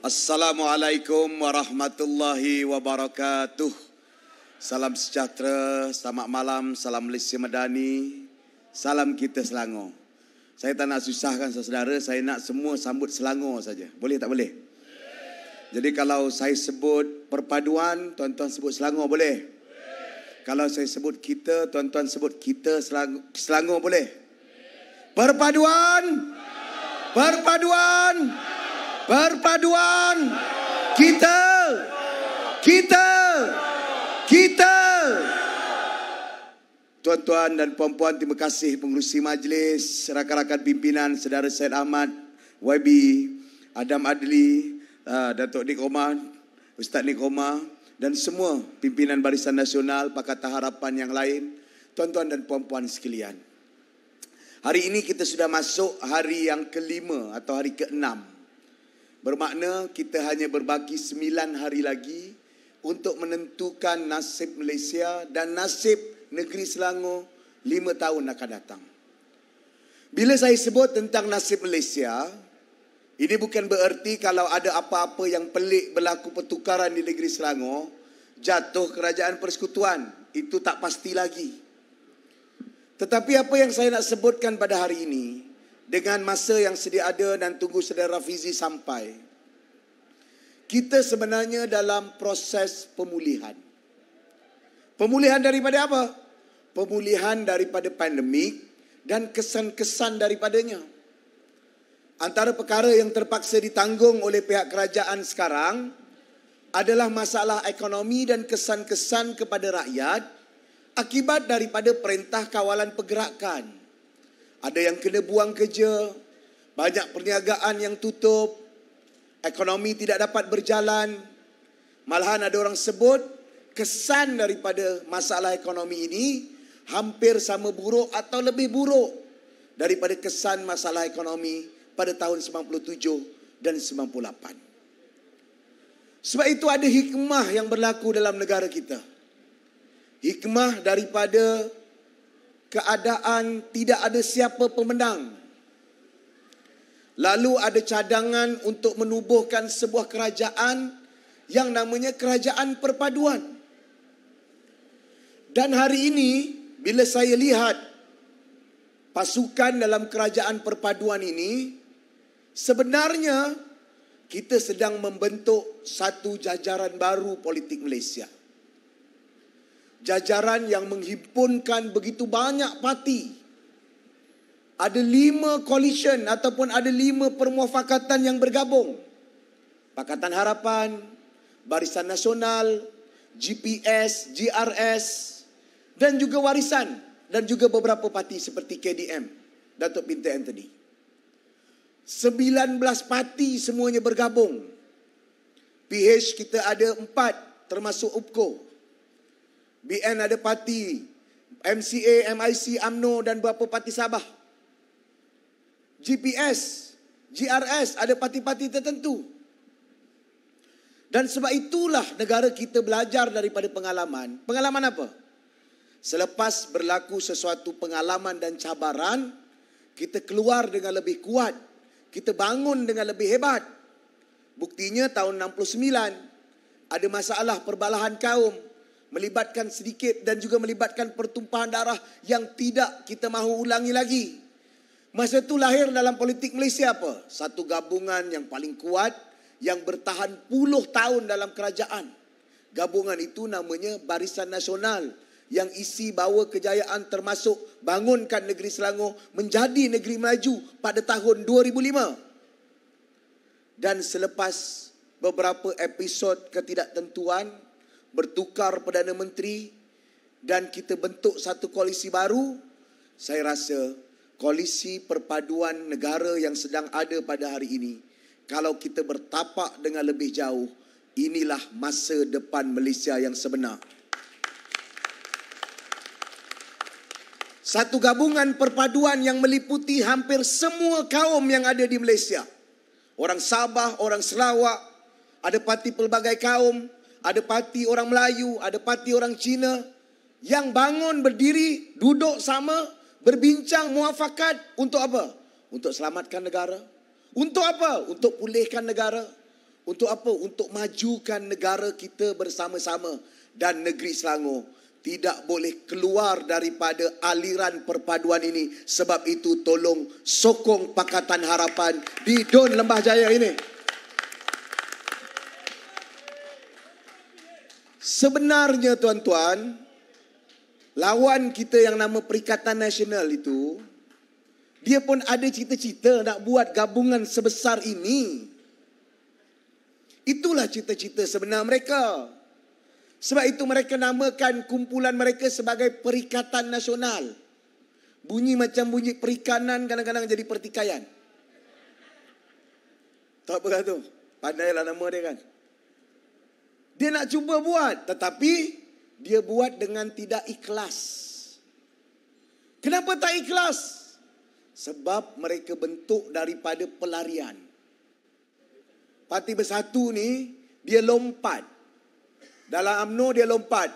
Assalamualaikum warahmatullahi wabarakatuh. Salam sejahtera, selamat malam, salam Malaysia Madani, salam kita Selangor. Saya tak nak susahkan saudara, saya nak semua sambut Selangor saja. Boleh tak boleh? Jadi kalau saya sebut perpaduan, tuan-tuan sebut Selangor boleh? Kalau saya sebut kita, tuan-tuan sebut kita Selangor boleh? Perpaduan, perpaduan, perpaduan, kita. Tuan-tuan dan puan-puan, terima kasih pengerusi majlis, rakan-rakan pimpinan, saudara Syed Ahmad, YB, Adam Adli, Datuk Nik Omar, Ustaz Nik Omar, dan semua pimpinan Barisan Nasional, Pakatan Harapan yang lain, tuan-tuan dan puan-puan sekalian. Hari ini kita sudah masuk hari yang kelima atau hari keenam. Bermakna kita hanya berbaki 9 hari lagi untuk menentukan nasib Malaysia dan nasib negeri Selangor 5 tahun akan datang. Bila saya sebut tentang nasib Malaysia, ini bukan bererti kalau ada apa-apa yang pelik berlaku pertukaran di negeri Selangor, jatuh kerajaan persekutuan. Itu tak pasti lagi. Tetapi apa yang saya nak sebutkan pada hari ini, dengan masa yang sedia ada dan tunggu saudara Rafizi sampai, kita sebenarnya dalam proses pemulihan. Pemulihan daripada apa? Pemulihan daripada pandemik dan kesan-kesan daripadanya. Antara perkara yang terpaksa ditanggung oleh pihak kerajaan sekarang adalah masalah ekonomi dan kesan-kesan kepada rakyat akibat daripada perintah kawalan pergerakan. Ada yang kena buang kerja, banyak perniagaan yang tutup, ekonomi tidak dapat berjalan. Malahan ada orang sebut kesan daripada masalah ekonomi ini hampir sama buruk atau lebih buruk daripada kesan masalah ekonomi pada tahun 97 dan 98. Sebab itu ada hikmah yang berlaku dalam negara kita. Hikmah daripada keadaan tidak ada siapa pemenang. Lalu ada cadangan untuk menubuhkan sebuah kerajaan yang namanya kerajaan perpaduan. Dan hari ini, bila saya lihat pasukan dalam kerajaan perpaduan ini, sebenarnya kita sedang membentuk satu jajaran baru politik Malaysia. Jajaran yang menghimpunkan begitu banyak parti. Ada 5 coalition ataupun ada 5 permuafakatan yang bergabung. Pakatan Harapan, Barisan Nasional, GPS, GRS, dan juga Warisan, dan juga beberapa parti seperti KDM, Datuk Pinter Anthony. 19 parti semuanya bergabung. PH kita ada 4 termasuk UPKO. BN ada parti, MCA, MIC, UMNO dan beberapa parti Sabah. GPS, GRS ada parti-parti tertentu. Dan sebab itulah negara kita belajar daripada pengalaman. Pengalaman apa? Selepas berlaku sesuatu pengalaman dan cabaran, kita keluar dengan lebih kuat. Kita bangun dengan lebih hebat. Buktinya tahun 69 ada masalah perbalahan kaum, melibatkan sedikit dan juga melibatkan pertumpahan darah yang tidak kita mahu ulangi lagi. Masa itu lahir dalam politik Malaysia apa? Satu gabungan yang paling kuat yang bertahan puluh tahun dalam kerajaan. Gabungan itu namanya Barisan Nasional yang isi bawa kejayaan termasuk bangunkan negeri Selangor menjadi negeri maju pada tahun 2005. Dan selepas beberapa episod ketidaktentuan, bertukar Perdana Menteri dan kita bentuk satu koalisi baru, saya rasa koalisi perpaduan negara yang sedang ada pada hari ini, kalau kita bertapak dengan lebih jauh, inilah masa depan Malaysia yang sebenar. Satu gabungan perpaduan yang meliputi hampir semua kaum yang ada di Malaysia. Orang Sabah, orang Sarawak, ada parti pelbagai kaum, ada parti orang Melayu, ada parti orang Cina yang bangun berdiri, duduk sama, berbincang muafakat untuk apa? Untuk selamatkan negara. Untuk apa? Untuk pulihkan negara. Untuk apa? Untuk majukan negara kita bersama-sama. Dan negeri Selangor tidak boleh keluar daripada aliran perpaduan ini. Sebab itu tolong sokong Pakatan Harapan di DUN Lembah Jaya ini. Sebenarnya tuan-tuan, lawan kita yang nama Perikatan Nasional itu, dia pun ada cita-cita nak buat gabungan sebesar ini. Itulah cita-cita sebenar mereka. Sebab itu mereka namakan kumpulan mereka sebagai Perikatan Nasional. Bunyi macam bunyi perikanan, kadang-kadang jadi pertikaian. Tak apa tu? Pandailah nama dia kan. Dia nak cuba buat, tetapi dia buat dengan tidak ikhlas. Kenapa tak ikhlas? Sebab mereka bentuk daripada pelarian. Parti Bersatu ni, dia lompat. Dalam UMNO dia lompat.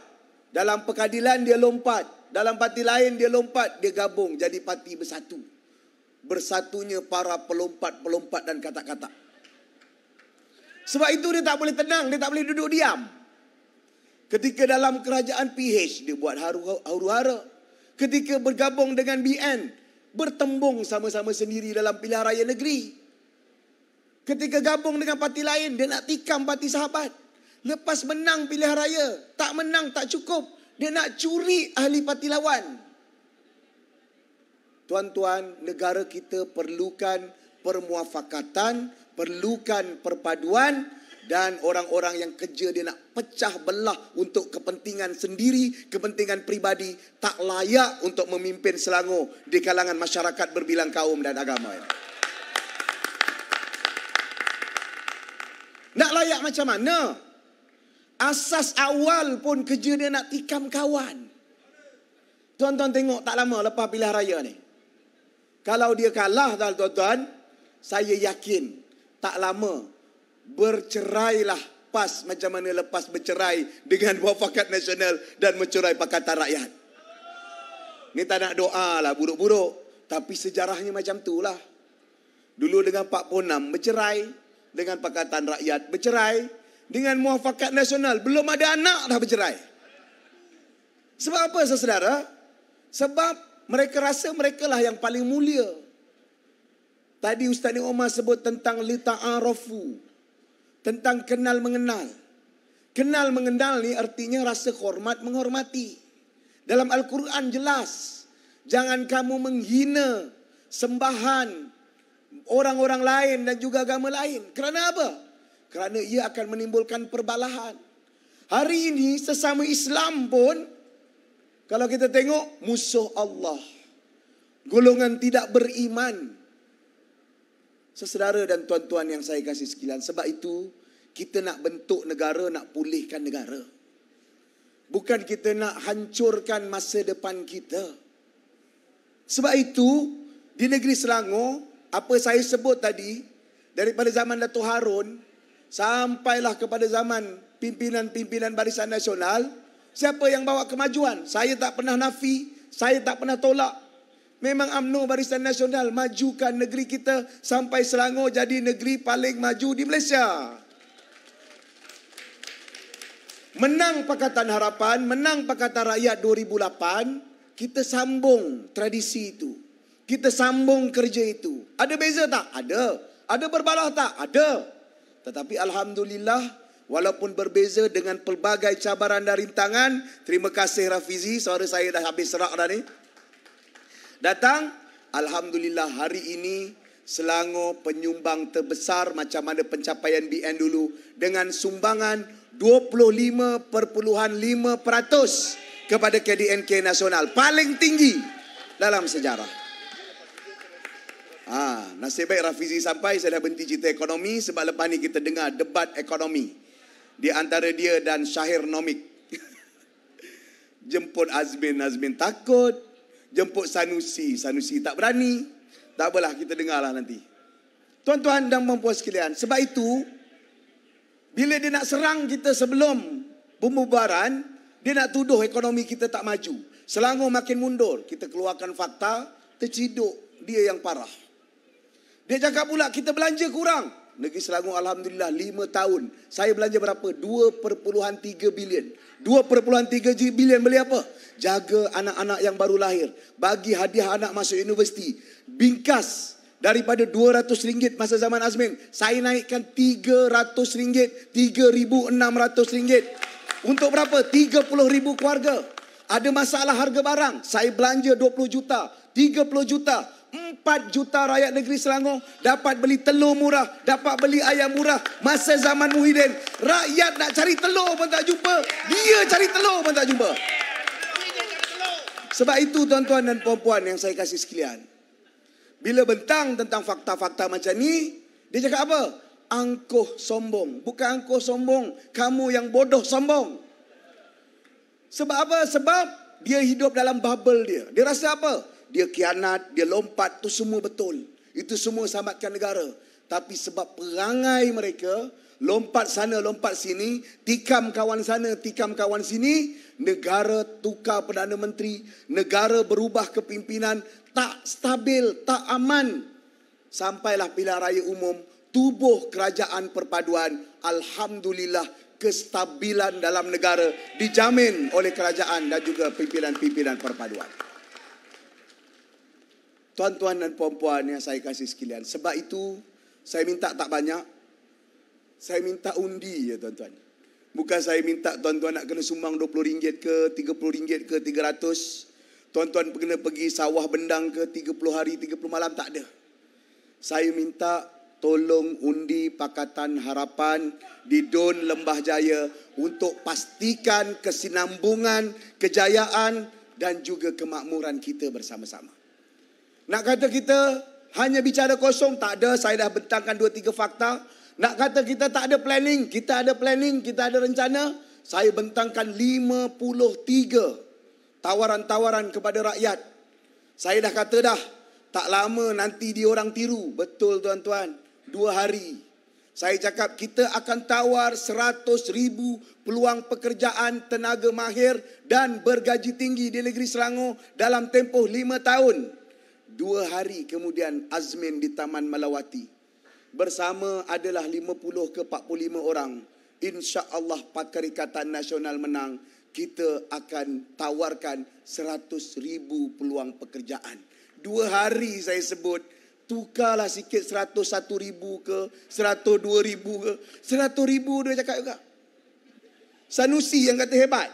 Dalam Pekadilan dia lompat. Dalam parti lain dia lompat. Dia gabung jadi Parti Bersatu. Bersatunya para pelompat-pelompat dan kata-kata. Sebab itu dia tak boleh tenang. Dia tak boleh duduk diam. Ketika dalam kerajaan PH, dia buat huru-hara. Ketika bergabung dengan BN, bertembung sama-sama sendiri dalam pilihan raya negeri. Ketika gabung dengan parti lain, dia nak tikam parti sahabat. Lepas menang pilihan raya, tak menang tak cukup. Dia nak curi ahli parti lawan. Tuan-tuan, negara kita perlukan permuafakatan, perlukan perpaduan, dan orang-orang yang kerja dia nak pecah belah untuk kepentingan sendiri, kepentingan pribadi, tak layak untuk memimpin Selangor di kalangan masyarakat berbilang kaum dan agama. Nak layak macam mana? Asas awal pun kerja dia nak tikam kawan. Tuan-tuan tengok tak lama lepas pilihan raya ni. Kalau dia kalah tuan-tuan, saya yakin tak lama bercerailah PAS macam mana lepas bercerai dengan Muafakat Nasional dan mencerai Pakatan Rakyat. Ni tak nak doa lah buruk-buruk, tapi sejarahnya macam tu lah. Dulu dengan Pak Ponam bercerai, dengan Pakatan Rakyat bercerai, dengan Muafakat Nasional belum ada anak dah bercerai. Sebab apa saudara? Sebab mereka rasa mereka lah yang paling mulia. Tadi Ustaz Nik Omar sebut tentang lita'arafu, tentang kenal mengenal. Kenal mengenal ni artinya rasa hormat menghormati. Dalam Al-Quran jelas, jangan kamu menghina sembahan orang-orang lain dan juga agama lain. Kerana apa? Kerana ia akan menimbulkan perbalahan. Hari ini sesama Islam pun, kalau kita tengok, musuh Allah, golongan tidak beriman. Saudara dan tuan-tuan yang saya kasih sekalian, sebab itu kita nak bentuk negara, nak pulihkan negara. Bukan kita nak hancurkan masa depan kita. Sebab itu di negeri Selangor, apa saya sebut tadi, daripada zaman Dato' Harun sampailah kepada zaman pimpinan-pimpinan Barisan Nasional, siapa yang bawa kemajuan? Saya tak pernah nafi, saya tak pernah tolak. Memang UMNO Barisan Nasional majukan negeri kita sampai Selangor jadi negeri paling maju di Malaysia. Menang Pakatan Harapan, menang Pakatan Rakyat 2008, kita sambung tradisi itu. Kita sambung kerja itu. Ada beza tak? Ada. Ada berbalah tak? Ada. Tetapi alhamdulillah, walaupun berbeza dengan pelbagai cabaran dan rintangan, terima kasih Rafizi, suara saya dah habis serak dah ni. Datang, alhamdulillah hari ini Selangor penyumbang terbesar macam mana pencapaian BN dulu dengan sumbangan 25.5% kepada KDNK nasional, paling tinggi dalam sejarah. Nasib baik Rafizi sampai, saya dah berhenti cerita ekonomi sebab lepas ni kita dengar debat ekonomi di antara dia dan Syahir Nomik. Jemput Azmin, Azmin takut. Jemput Sanusi, Sanusi tak berani. Tak apalah, kita dengarlah nanti. Tuan-tuan dan puan-puan sekalian, sebab itu bila dia nak serang kita sebelum pembubaran, dia nak tuduh ekonomi kita tak maju, Selangor makin mundur. Kita keluarkan fakta, terciduk dia yang parah. Dia cakap pula kita belanja kurang. Negeri Selangor Alhamdulillah 5 tahun. Saya belanja berapa? 2.3 bilion. 2.3 bilion beli apa? Jaga anak-anak yang baru lahir. Bagi hadiah anak masuk universiti. Bingkas. Daripada RM200 masa zaman Azmin, saya naikkan RM300, RM3,600. Untuk berapa? 30,000 keluarga. Ada masalah harga barang, saya belanja 20 juta, 30 juta, 4 juta rakyat negeri Selangor dapat beli telur murah, dapat beli ayam murah. Masa zaman Muhyiddin, rakyat nak cari telur pun tak jumpa. Dia cari telur pun tak jumpa. Sebab itu tuan-tuan dan puan-puan yang saya kasih sekalian, bila bentang tentang fakta-fakta macam ni, dia cakap apa? Angkuh sombong. Bukan angkuh sombong, kamu yang bodoh sombong. Sebab apa? Sebab dia hidup dalam bubble dia. Dia rasa apa? Dia khianat, dia lompat, tu semua betul. Itu semua selamatkan negara. Tapi sebab perangai mereka, lompat sana, lompat sini, tikam kawan sana, tikam kawan sini, negara tukar Perdana Menteri, negara berubah kepimpinan, tak stabil, tak aman. Sampailah pilihan raya umum, tubuh kerajaan perpaduan. Alhamdulillah, kestabilan dalam negara dijamin oleh kerajaan dan juga pimpinan-pimpinan perpaduan. Tuan-tuan dan puan-puan yang saya kasih sekalian, sebab itu saya minta tak banyak, saya minta undi ya tuan-tuan. Bukan saya minta tuan-tuan nak kena sumbang RM20 ke, RM30 ke, RM300. Tuan-tuan kena pergi sawah bendang ke 30 hari, 30 malam, tak ada. Saya minta tolong undi Pakatan Harapan di Dun Lembah Jaya untuk pastikan kesinambungan, kejayaan dan juga kemakmuran kita bersama-sama. Nak kata kita hanya bicara kosong, tak ada. Saya dah bentangkan 2-3 fakta. Nak kata kita tak ada planning, kita ada planning, kita ada rencana. Saya bentangkan 53 tawaran-tawaran kepada rakyat. Saya dah kata dah, tak lama nanti dia orang tiru. Betul tuan-tuan, 2 hari. Saya cakap kita akan tawar 100,000 peluang pekerjaan tenaga mahir dan bergaji tinggi di negeri Selangor dalam tempoh 5 tahun. 2 hari kemudian Azmin di Taman Melawati. Bersama adalah 50 ke 45 orang. InsyaAllah Perikatan Nasional menang. Kita akan tawarkan 100,000 peluang pekerjaan. 2 hari saya sebut. Tukarlah sikit 101,000 ke, 102,000 ke. 100,000 dia cakap juga. Sanusi yang kata hebat.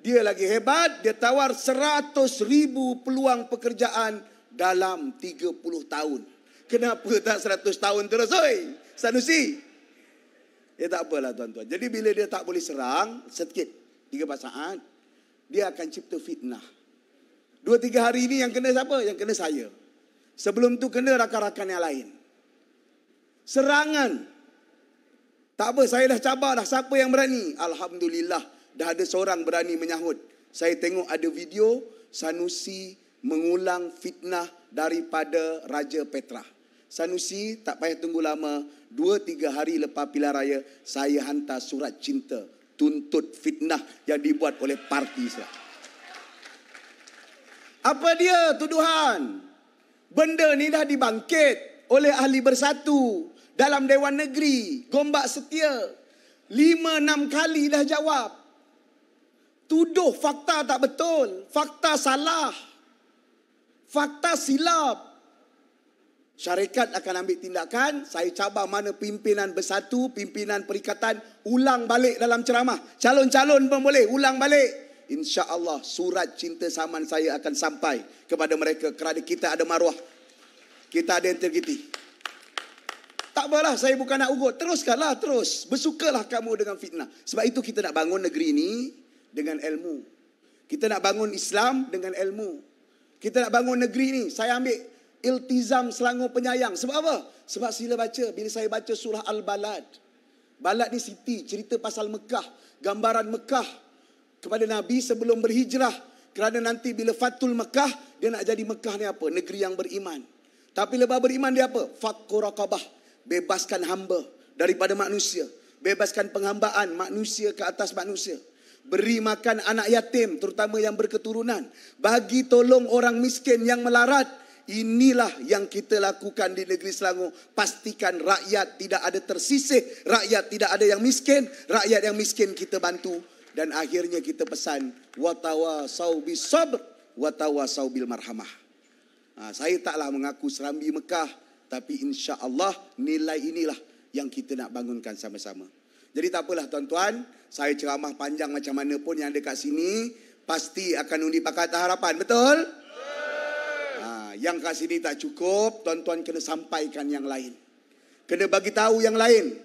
Dia lagi hebat. Dia tawar 100,000 peluang pekerjaan dalam 30 tahun. Kenapa tak 100 tahun terus, oi? Sanusi. Ya tak apalah tuan-tuan. Jadi bila dia tak boleh serang, sedikit 3-4 saat, dia akan cipta fitnah. 2-3 hari ini yang kena siapa? Yang kena saya. Sebelum tu kena rakan-rakan yang lain. Serangan. Tak apa, saya dah cabar dah. Siapa yang berani? Alhamdulillah, dah ada seorang berani menyahut. Saya tengok ada video Sanusi mengulang fitnah daripada Raja Petra. Sanusi tak payah tunggu lama. 2-3 hari lepas pilihan raya, saya hantar surat cinta tuntut fitnah yang dibuat oleh parti saya. Apa dia tuduhan? Benda ni dah dibangkit oleh ahli bersatu dalam Dewan Negeri, Gombak Setia. 5-6 kali dah jawab. Tuduh fakta tak betul, fakta salah, fakta silap. Syarikat akan ambil tindakan. Saya cabar mana pimpinan bersatu, pimpinan perikatan, ulang balik dalam ceramah. Calon-calon pun boleh ulang balik. InsyaAllah surat cinta saman saya akan sampai kepada mereka kerana kita ada maruah. Kita ada integriti. Tak apalah, saya bukan nak ugut. Teruskanlah, terus. Bersukalah kamu dengan fitnah. Sebab itu kita nak bangun negeri ini dengan ilmu. Kita nak bangun Islam dengan ilmu. Kita nak bangun negeri ini. Saya ambil iltizam Selangor penyayang. Sebab apa? Sebab sila baca. Bila saya baca surah Al-Balad. Balad ni siti, cerita pasal Mekah. Gambaran Mekah kepada Nabi sebelum berhijrah. Kerana nanti bila Fatul Mekah, dia nak jadi Mekah ni apa? Negeri yang beriman. Tapi lepas beriman dia apa? Fakku raqabah. Bebaskan hamba daripada manusia. Bebaskan penghambaan manusia ke atas manusia. Beri makan anak yatim, terutama yang berketurunan. Bagi tolong orang miskin yang melarat. inilah yang kita lakukan di negeri Selangor. Pastikan rakyat tidak ada tersisih, rakyat tidak ada yang miskin, rakyat yang miskin kita bantu. Dan akhirnya kita pesan, watawasau bis sabr, watawasau bil marhamah. Saya taklah mengaku Serambi Mekah, tapi insya-Allah nilai inilah yang kita nak bangunkan sama-sama. Jadi tak apalah tuan-tuan, saya ceramah panjang macam mana pun yang dekat sini pasti akan undi Pakatan Harapan, betul? Yang kat sini tak cukup, tuan-tuan kena sampaikan yang lain. Kena bagi tahu yang lain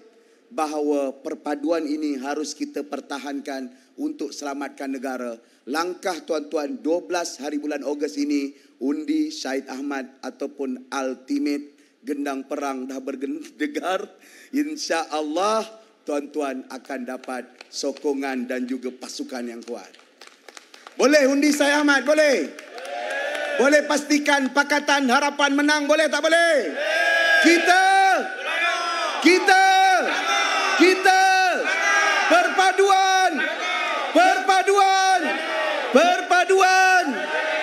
bahawa perpaduan ini harus kita pertahankan untuk selamatkan negara. Langkah tuan-tuan 12 hari bulan Ogos ini, undi Syahid Ahmad ataupun ultimate gendang perang dah berdegar. Insya-Allah tuan-tuan akan dapat sokongan dan juga pasukan yang kuat. Boleh undi Syahid Ahmad? Boleh? Boleh pastikan Pakatan Harapan menang? Boleh tak boleh? Kita berpaduan.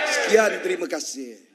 Sekian, terima kasih.